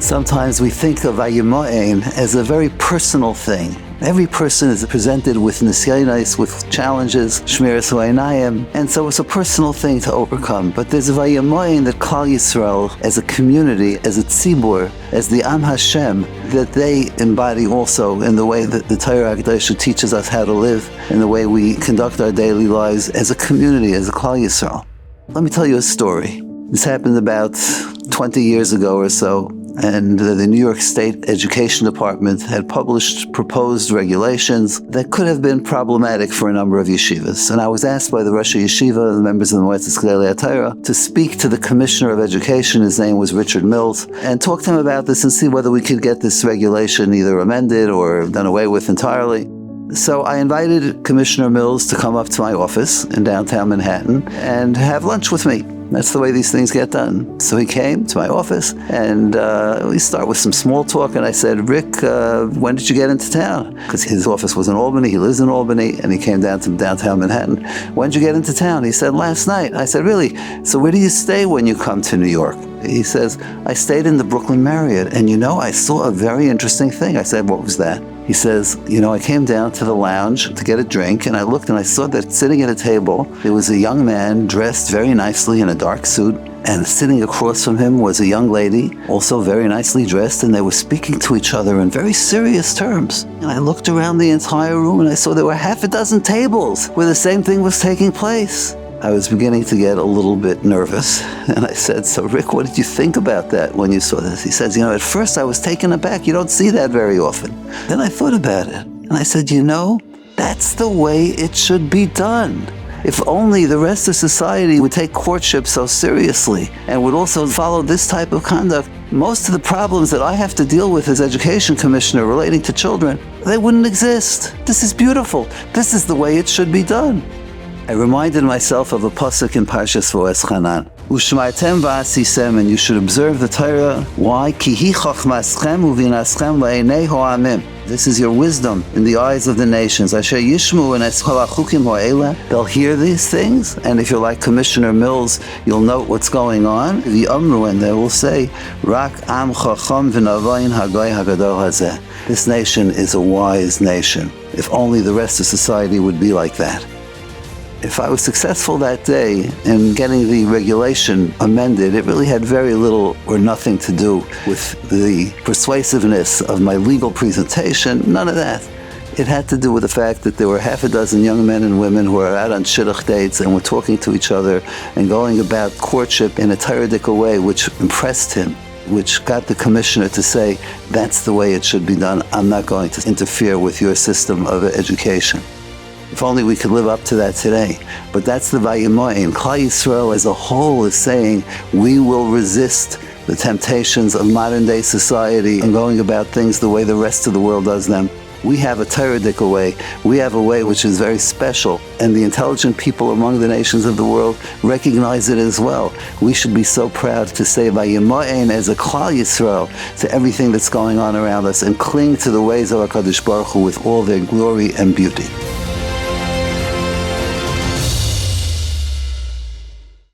Sometimes we think of Vayimaen as a very personal thing. Every person is presented with nisyonos, with challenges, shmiras ha'einayim, and so it's a personal thing to overcome. But there's a Vayimaen that Klal Yisrael, as a community, as a tzibur, as the Am Hashem, that they embody also in the way that the Torah HaKadosh teaches us how to live, in the way we conduct our daily lives as a community, as a Klal Yisrael. Let me tell you a story. This happened about 20 years ago or so. And the New York State Education Department had published proposed regulations that could have been problematic for a number of yeshivas. And I was asked by the Rosh Yeshiva, the members of the Moetzes Gedolei HaTorah, to speak to the Commissioner of Education, his name was Richard Mills, and talk to him about this and see whether we could get this regulation either amended or done away with entirely. So I invited Commissioner Mills to come up to my office in downtown Manhattan and have lunch with me. That's the way these things get done. So he came to my office, and we start with some small talk, and I said, Rick, when did you get into town? Because his office was in Albany, he lives in Albany, and he came down to downtown Manhattan. When did you get into town? He said, last night. I said, really? So where do you stay when you come to New York? He says, I stayed in the Brooklyn Marriott, and I saw a very interesting thing. I said, what was that? He says, I came down to the lounge to get a drink, and I looked and I saw that sitting at a table, there was a young man dressed very nicely in a dark suit, and sitting across from him was a young lady, also very nicely dressed, and they were speaking to each other in very serious terms. And I looked around the entire room and I saw there were half a dozen tables where the same thing was taking place. I was beginning to get a little bit nervous, and I said, so Rick, what did you think about that when you saw this? He says, at first I was taken aback. You don't see that very often. Then I thought about it, and I said, that's the way it should be done. If only the rest of society would take courtship so seriously and would also follow this type of conduct, most of the problems that I have to deal with as education commissioner relating to children, they wouldn't exist. This is beautiful. This is the way it should be done. I reminded myself of a pasuk in Parshas Va'eschanan. Ushmartem va'asisem, and you should observe the Torah. Why? Ki hi chachmaschem uvinaschem la'einei ha'amim. This is your wisdom in the eyes of the nations. Asher yishmu and eschachukim ha'ela. They'll hear these things, and if you're like Commissioner Mills, you'll note what's going on. The Amru, and they will say, Rak am chacham v'navayin hagoy hagadol hazeh. This nation is a wise nation. If only the rest of society would be like that. If I was successful that day in getting the regulation amended, it really had very little or nothing to do with the persuasiveness of my legal presentation, none of that. It had to do with the fact that there were half a dozen young men and women who were out on shidduch dates and were talking to each other and going about courtship in a Torah-dical way, which impressed him, which got the commissioner to say, that's the way it should be done. I'm not going to interfere with your system of education. If only we could live up to that today. But that's the Vayimaen. Klal Yisrael as a whole is saying, we will resist the temptations of modern day society and going about things the way the rest of the world does them. We have a Torah-dical way. We have a way which is very special, and the intelligent people among the nations of the world recognize it as well. We should be so proud to say Vayimaen as a Klal Yisrael to everything that's going on around us and cling to the ways of HaKadosh Baruch Hu with all their glory and beauty.